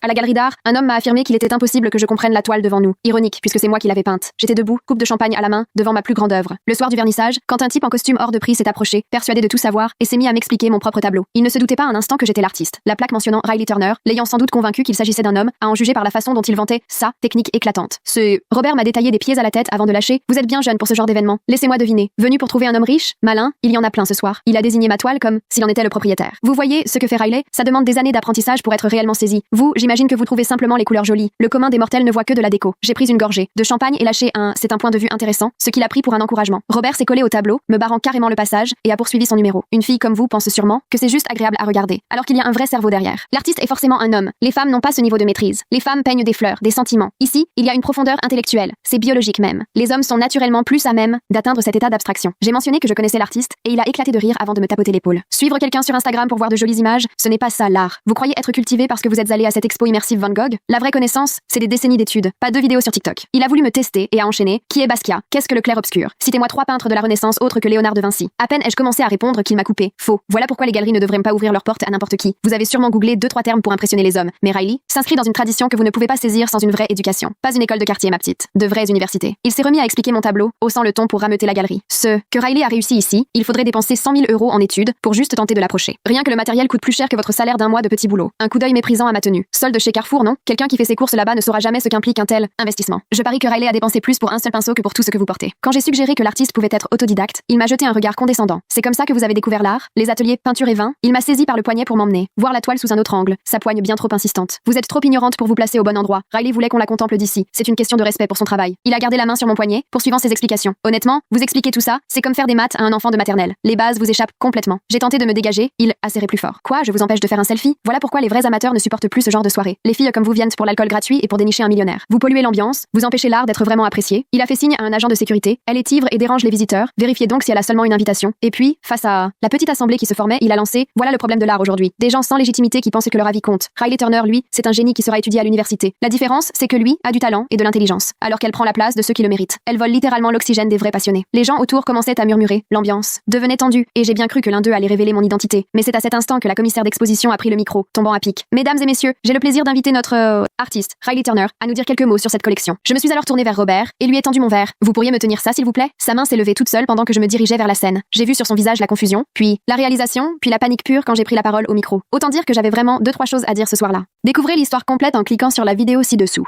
À la galerie d'art, un homme m'a affirmé qu'il était impossible que je comprenne la toile devant nous. Ironique, puisque c'est moi qui l'avais peinte. J'étais debout, coupe de champagne à la main, devant ma plus grande œuvre. Le soir du vernissage, quand un type en costume hors de prix s'est approché, persuadé de tout savoir, et s'est mis à m'expliquer mon propre tableau. Il ne se doutait pas un instant que j'étais l'artiste. La plaque mentionnant Riley Turner, l'ayant sans doute convaincu qu'il s'agissait d'un homme, à en juger par la façon dont il vantait sa technique éclatante. Robert m'a détaillé des pieds à la tête avant de lâcher. Vous êtes bien jeune pour ce genre d'événement. Laissez-moi deviner. Venu pour trouver un homme riche, malin, il y en a plein ce soir. Il a désigné ma toile comme s'il en était le propriétaire. Vous voyez ce que fait Riley? Ça demande des années d'apprentissage pour être réellement saisi. Vous, j'imagine que vous trouvez simplement les couleurs jolies. Le commun des mortels ne voit que de la déco. J'ai pris une gorgée de champagne et lâché c'est un point de vue intéressant, ce qu'il a pris pour un encouragement. Robert s'est collé au tableau, me barrant carrément le passage, et a poursuivi son numéro. Une fille comme vous pense sûrement que c'est juste agréable à regarder, alors qu'il y a un vrai cerveau derrière. L'artiste est forcément un homme. Les femmes n'ont pas ce niveau de maîtrise. Les femmes peignent des fleurs, des sentiments. Ici, il y a une profondeur intellectuelle. C'est biologique même. Les hommes sont naturellement plus à même d'atteindre cet état d'abstraction. J'ai mentionné que je connaissais l'artiste, et il a éclaté de rire avant de me tapoter l'épaule. Suivre quelqu'un sur Instagram pour voir de jolies images, ce n'est pas ça l'art. Vous croyez être cultivé parce que vous êtes allé à cette expo immersive Van Gogh? La vraie connaissance, c'est des décennies d'études, pas 2 vidéos sur TikTok. Il a voulu me tester et a enchaîné. Qui est Basquiat? Qu'est-ce que le clair-obscur? Citez-moi 3 peintres de la Renaissance autres que Léonard de Vinci. À peine ai-je commencé à répondre qu'il m'a coupé. Faux. Voilà pourquoi les galeries ne devraient pas ouvrir leurs portes à n'importe qui. Vous avez sûrement googlé 2-3 termes pour impressionner les hommes, mais Riley s'inscrit dans une tradition que vous ne pouvez pas saisir sans une vraie éducation. Pas une école de quartier, ma petite. De vraies universités. Il s'est remis à expliquer mon tableau, haussant le ton pour rameuter la galerie. Ce que Riley a réussi ici, il faudrait dépenser 100 000 € en études pour juste tenter de l'approcher. Rien que le matériel coûte plus cher que votre salaire d'un mois de petit boulot. Un coup d'œil méprisant à ma tenue. Solde chez Carrefour, non? Quelqu'un qui fait ses courses là-bas ne saura jamais ce qu'implique un tel investissement. Je parie que Riley a dépensé plus pour un seul pinceau que pour tout ce que vous portez. Quand j'ai suggéré que l'artiste pouvait être autodidacte, il m'a jeté un regard condescendant. C'est comme ça que vous avez découvert l'art, les ateliers peinture et vin. Il m'a saisi par le poignet pour m'emmener, voir la toile sous un autre angle, sa poigne bien trop insistante. Vous êtes trop ignorante pour vous placer au bon endroit. Riley voulait qu'on la contemple d'ici. C'est une question de respect pour son travail. Il a gardé la main sur mon poignet, poursuivant ses explications. Honnêtement, vous expliquer tout ça, c'est comme faire des maths à un enfant de maternelle. Les bases vous échappent complètement. J'ai tenté de me dégager, il a serré plus fort. Quoi, je vous empêche de faire un selfie? Voilà pourquoi les vrais amateurs ne supportent plus ce genre de soirée. Les filles comme vous viennent pour l'alcool gratuit et pour dénicher un millionnaire. Vous polluez l'ambiance, vous empêchez l'art d'être vraiment apprécié. Il a fait signe à un agent de sécurité. Elle est ivre et dérange les visiteurs. Vérifiez donc si elle a seulement une invitation. Et puis, face à la petite assemblée qui se formait, il a lancé: voilà le problème de l'art aujourd'hui. Des gens sans légitimité qui pensent que leur avis compte. Riley Turner, lui, c'est un génie qui sera étudié à l'université. La différence, c'est que lui a du talent et de l'intelligence, alors qu'elle prend la place de ceux qui le méritent. Elle vole littéralement l'oxygène des vrais passionnés. Les gens autour commençaient à murmurer. L'ambiance devenait tendue, et j'ai bien cru que l'un d'eux allait révéler mon identité. Mais c'est à cet instant que la commissaire d'exposition a pris le micro, tombant à pic. Mesdames et messieurs, j'ai le plaisir d'inviter notre artiste, Riley Turner, à nous dire quelques mots sur cette collection. Je me suis alors tournée vers Robert et lui ai tendu mon verre. Vous pourriez me tenir ça, s'il vous plaît? Sa main s'est levée toute seule pendant que je me dirigeais vers la scène. J'ai vu sur son visage la confusion, puis la réalisation, puis la panique pure quand j'ai pris la parole au micro. Autant dire que j'avais vraiment 2-3 choses à dire ce soir-là. Découvrez l'histoire complète en cliquant sur la vidéo ci-dessous.